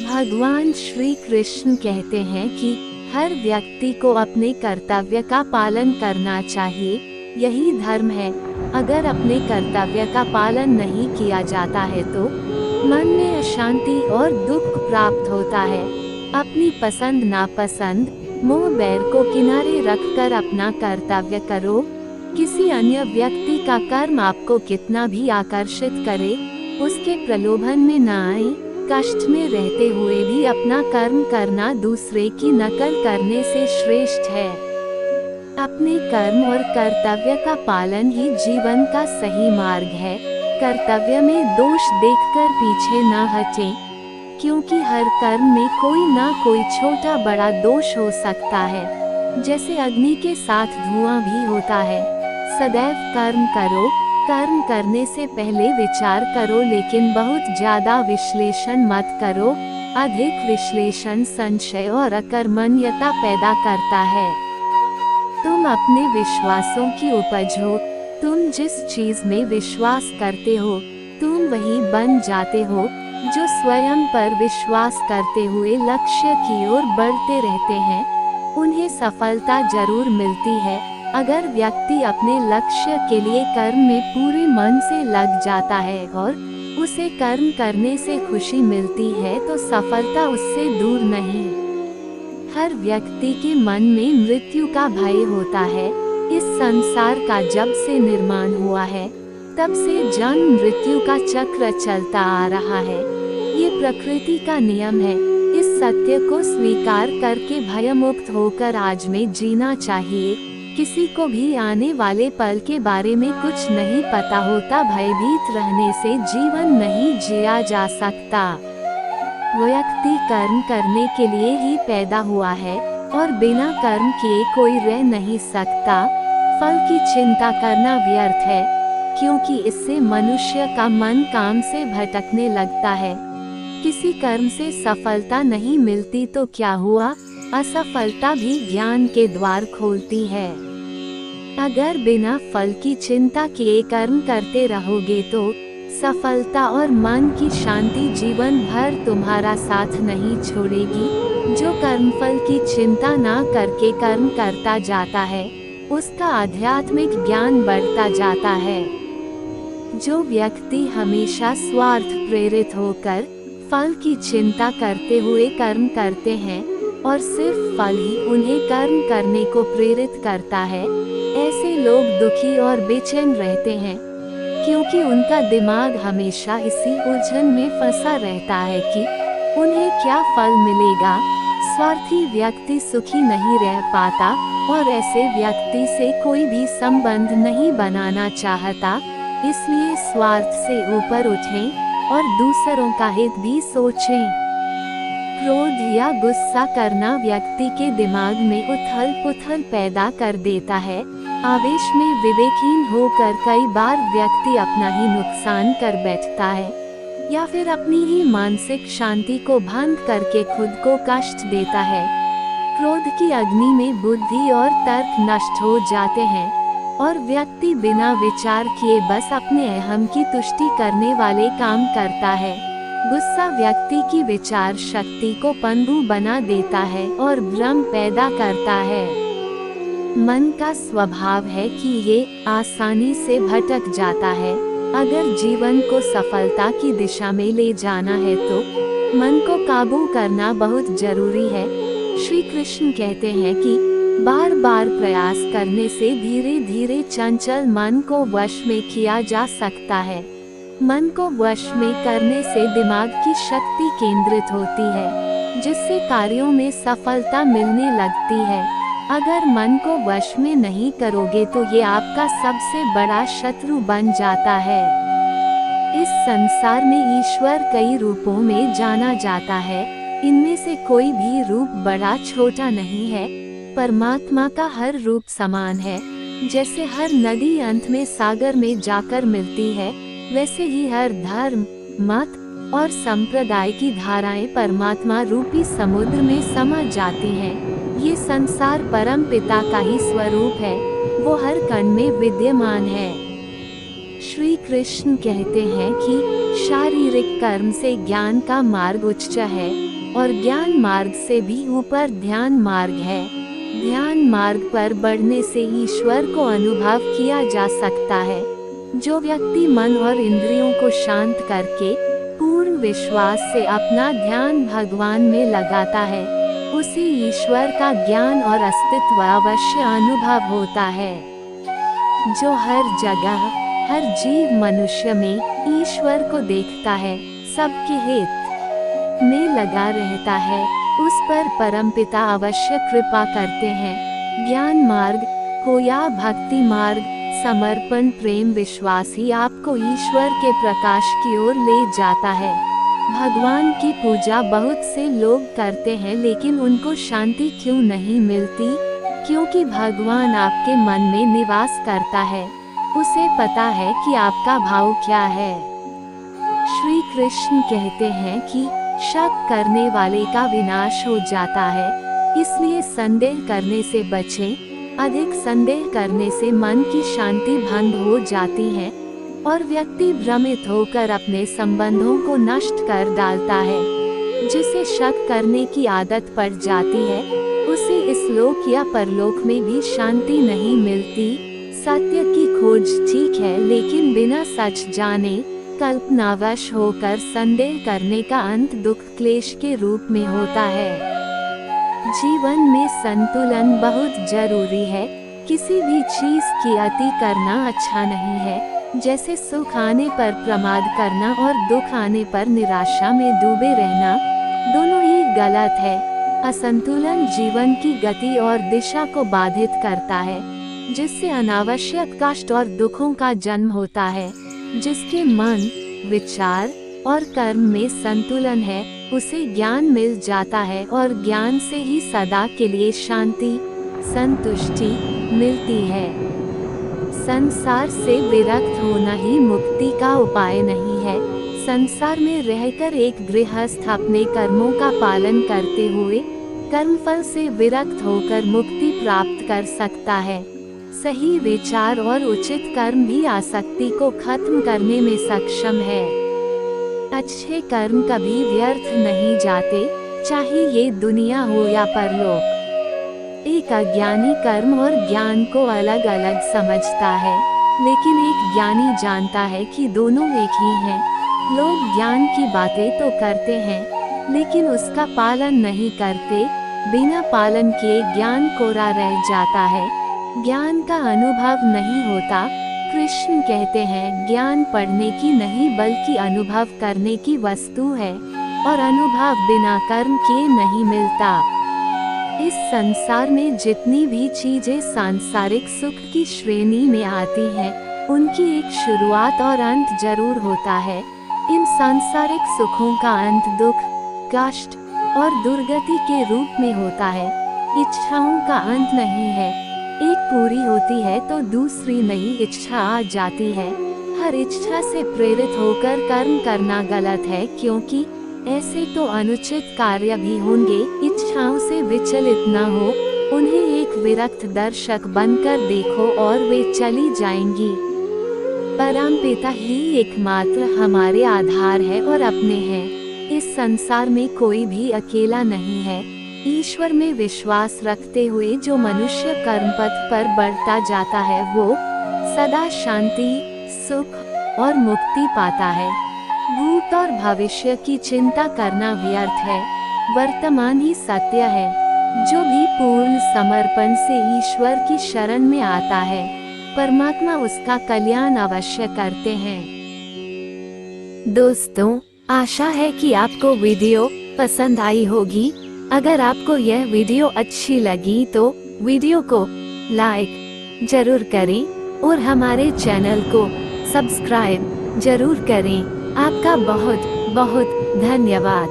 भगवान श्री कृष्ण कहते हैं कि हर व्यक्ति को अपने कर्तव्य का पालन करना चाहिए, यही धर्म है। अगर अपने कर्तव्य का पालन नहीं किया जाता है तो मन में अशांति और दुख प्राप्त होता है। अपनी पसंद नापसंद, मोह बैर को किनारे रखकर अपना कर्तव्य करो। किसी अन्य व्यक्ति का कर्म आपको कितना भी आकर्षित करे, उसके प्रलोभन में न आए। कष्ट में रहते हुए भी अपना कर्म करना दूसरे की नकल करने से श्रेष्ठ है। अपने कर्म और कर्तव्य का पालन ही जीवन का सही मार्ग है। कर्तव्य में दोष देखकर पीछे न हटें, क्योंकि हर कर्म में कोई ना कोई छोटा बड़ा दोष हो सकता है। जैसे अग्नि के साथ धुआं भी होता है। सदैव कर्म करो, कर्म करने से पहले विचार करो, लेकिन बहुत ज्यादा विश्लेषण मत करो। अधिक विश्लेषण संशय और अकर्मण्यता पैदा करता है। तुम अपने विश्वासों की उपज हो। तुम जिस चीज में विश्वास करते हो, तुम वही बन जाते हो। जो स्वयं पर विश्वास करते हुए लक्ष्य की ओर बढ़ते रहते हैं, उन्हें सफलता जरूर मिलती है। अगर व्यक्ति अपने लक्ष्य के लिए कर्म में पूरे मन से लग जाता है और उसे कर्म करने से खुशी मिलती है, तो सफलता उससे दूर नहीं। हर व्यक्ति के मन में मृत्यु का भय होता है। इस संसार का जब से निर्माण हुआ है, तब से जन्म मृत्यु का चक्र चलता आ रहा है। ये प्रकृति का नियम है। इस सत्य को स्वीकार करके भयमुक्त होकर आज में जीना चाहिए। किसी को भी आने वाले पल के बारे में कुछ नहीं पता होता। भयभीत रहने से जीवन नहीं जिया जा सकता। व्यक्ति कर्म करने के लिए ही पैदा हुआ है और बिना कर्म किए कोई रह नहीं सकता। फल की चिंता करना व्यर्थ है, क्योंकि इससे मनुष्य का मन काम से भटकने लगता है। किसी कर्म से सफलता नहीं मिलती तो क्या हुआ? असफलता भी ज्ञान के द्वार खोलती है। अगर बिना फल की चिंता किए कर्म करते रहोगे तो सफलता और मन की शांति जीवन भर तुम्हारा साथ नहीं छोड़ेगी। जो कर्मफल की चिंता ना करके कर्म करता जाता है, उसका आध्यात्मिक ज्ञान बढ़ता जाता है। जो व्यक्ति हमेशा स्वार्थ प्रेरित होकर फल की चिंता करते हुए कर्म करते हैं और सिर्फ फल ही उन्हें कर्म करने को प्रेरित करता है, ऐसे लोग दुखी और बेचैन रहते हैं, क्योंकि उनका दिमाग हमेशा इसी उलझन में फंसा रहता है कि उन्हें क्या फल मिलेगा। स्वार्थी व्यक्ति सुखी नहीं रह पाता और ऐसे व्यक्ति से कोई भी संबंध नहीं बनाना चाहता। इसलिए स्वार्थ से ऊपर उठें और दूसरों का हित भी सोचें। क्रोध या गुस्सा करना व्यक्ति के दिमाग में उथल पुथल पैदा कर देता है। आवेश में विवेकहीन होकर कई बार व्यक्ति अपना ही नुकसान कर बैठता है, या फिर अपनी ही मानसिक शांति को भंग करके खुद को कष्ट देता है। क्रोध की अग्नि में बुद्धि और तर्क नष्ट हो जाते हैं और व्यक्ति बिना विचार किए बस अपने अहम की तुष्टि करने वाले काम करता है। गुस्सा व्यक्ति की विचार शक्ति को पनडुब्बी बना देता है और भ्रम पैदा करता है। मन का स्वभाव है कि ये आसानी से भटक जाता है। अगर जीवन को सफलता की दिशा में ले जाना है तो मन को काबू करना बहुत जरूरी है। श्री कृष्ण कहते हैं कि बार बार प्रयास करने से धीरे धीरे चंचल मन को वश में किया जा सकता है। मन को वश में करने से दिमाग की शक्ति केंद्रित होती है, जिससे कार्यों में सफलता मिलने लगती है। अगर मन को वश में नहीं करोगे तो ये आपका सबसे बड़ा शत्रु बन जाता है। इस संसार में ईश्वर कई रूपों में जाना जाता है। इनमें से कोई भी रूप बड़ा छोटा नहीं है। परमात्मा का हर रूप समान है। जैसे हर नदी अंत में सागर में जाकर मिलती है, वैसे ही हर धर्म, मत और संप्रदाय की धाराएं परमात्मा रूपी समुद्र में समा जाती हैं। ये संसार परम पिता का ही स्वरूप है। वो हर कण में विद्यमान है। श्री कृष्ण कहते हैं कि शारीरिक कर्म से ज्ञान का मार्ग उच्च है। और ज्ञान मार्ग से भी ऊपर ध्यान मार्ग है। ध्यान मार्ग पर बढ़ने से ईश्वर को अनुभव किया जा सकता है। जो व्यक्ति मन और इंद्रियों को शांत करके पूर्ण विश्वास से अपना ध्यान भगवान में लगाता है, उसे ईश्वर का ज्ञान और अस्तित्व अवश्य अनुभव होता है। जो हर जगह हर जीव मनुष्य में ईश्वर को देखता है, सबके हित में लगा रहता है, उस पर परमपिता अवश्य कृपा करते हैं। ज्ञान मार्ग हो या भक्ति मार्ग, समर्पण प्रेम विश्वास ही आपको ईश्वर के प्रकाश की ओर ले जाता है। भगवान की पूजा बहुत से लोग करते हैं, लेकिन उनको शांति क्यों नहीं मिलती? क्योंकि भगवान आपके मन में निवास करता है, उसे पता है कि आपका भाव क्या है। श्री कृष्ण कहते हैं कि शक करने वाले का विनाश हो जाता है, इसलिए संदेह करने से बचें। अधिक संदेह करने से मन की शांति भंग हो जाती है और व्यक्ति भ्रमित होकर अपने संबंधों को नष्ट कर डालता है। जिसे शक करने की आदत पड़ जाती है, उसे इस लोक या परलोक में भी शांति नहीं मिलती। सत्य की खोज ठीक है, लेकिन बिना सच जाने कल्पनावश होकर संदेह करने का अंत दुख क्लेश के रूप में होता है। जीवन में संतुलन बहुत जरूरी है। किसी भी चीज की अति करना अच्छा नहीं है, जैसे सुख आने पर प्रमाद करना और दुख आने पर निराशा में डूबे रहना, दोनों ही गलत है। असंतुलन जीवन की गति और दिशा को बाधित करता है, जिससे अनावश्यक कष्ट और दुखों का जन्म होता है। जिसके मन, विचार और कर्म में संतुलन है, उसे ज्ञान मिल जाता है और ज्ञान से ही सदा के लिए शांति, संतुष्टि मिलती है। संसार से विरक्त होना ही मुक्ति का उपाय नहीं है। संसार में रहकर एक गृहस्थ अपने कर्मों का पालन करते हुए कर्मफल से विरक्त होकर मुक्ति प्राप्त कर सकता है। सही विचार और उचित कर्म भी आसक्ति को खत्म करने में सक्षम है। अच्छे कर्म कभी व्यर्थ नहीं जाते, चाहे ये दुनिया हो या परलोक। एक अज्ञानी कर्म और ज्ञान को अलग अलग समझता है, लेकिन एक ज्ञानी जानता है कि दोनों एक ही हैं। लोग ज्ञान की बातें तो करते हैं, लेकिन उसका पालन नहीं करते। बिना पालन किए ज्ञान कोरा रह जाता है, ज्ञान का अनुभव नहीं होता। कृष्ण कहते हैं, ज्ञान पढ़ने की नहीं बल्कि अनुभव करने की वस्तु है, और अनुभव बिना कर्म किए नहीं मिलता। इस संसार में जितनी भी चीजें सांसारिक सुख की श्रेणी में आती हैं, उनकी एक शुरुआत और अंत जरूर होता है। इन सांसारिक सुखों का अंत दुख, कष्ट और दुर्गति के रूप में होता है। इच्छाओं का अंत नहीं है, एक पूरी होती है तो दूसरी नई इच्छा आ जाती है। हर इच्छा से प्रेरित होकर कर्म करना गलत है, क्योंकि ऐसे तो अनुचित कार्य भी होंगे। इच्छाओं से विचलित न हो, उन्हें एक विरक्त दर्शक बनकर देखो और वे चली जाएंगी। परमपिता ही एकमात्र हमारे आधार है और अपने हैं। इस संसार में कोई भी अकेला नहीं है। ईश्वर में विश्वास रखते हुए जो मनुष्य कर्मपथ पर बढ़ता जाता है, वो सदा शांति, सुख और मुक्ति पाता है। भूत और भविष्य की चिंता करना व्यर्थ है, वर्तमान ही सत्य है। जो भी पूर्ण समर्पण से ईश्वर की शरण में आता है, परमात्मा उसका कल्याण अवश्य करते हैं। दोस्तों, आशा है कि आपको वीडियो पसंद आई होगी। अगर आपको यह वीडियो अच्छी लगी तो वीडियो को लाइक जरूर करें और हमारे चैनल को सब्सक्राइब जरूर करें। आपका बहुत बहुत धन्यवाद।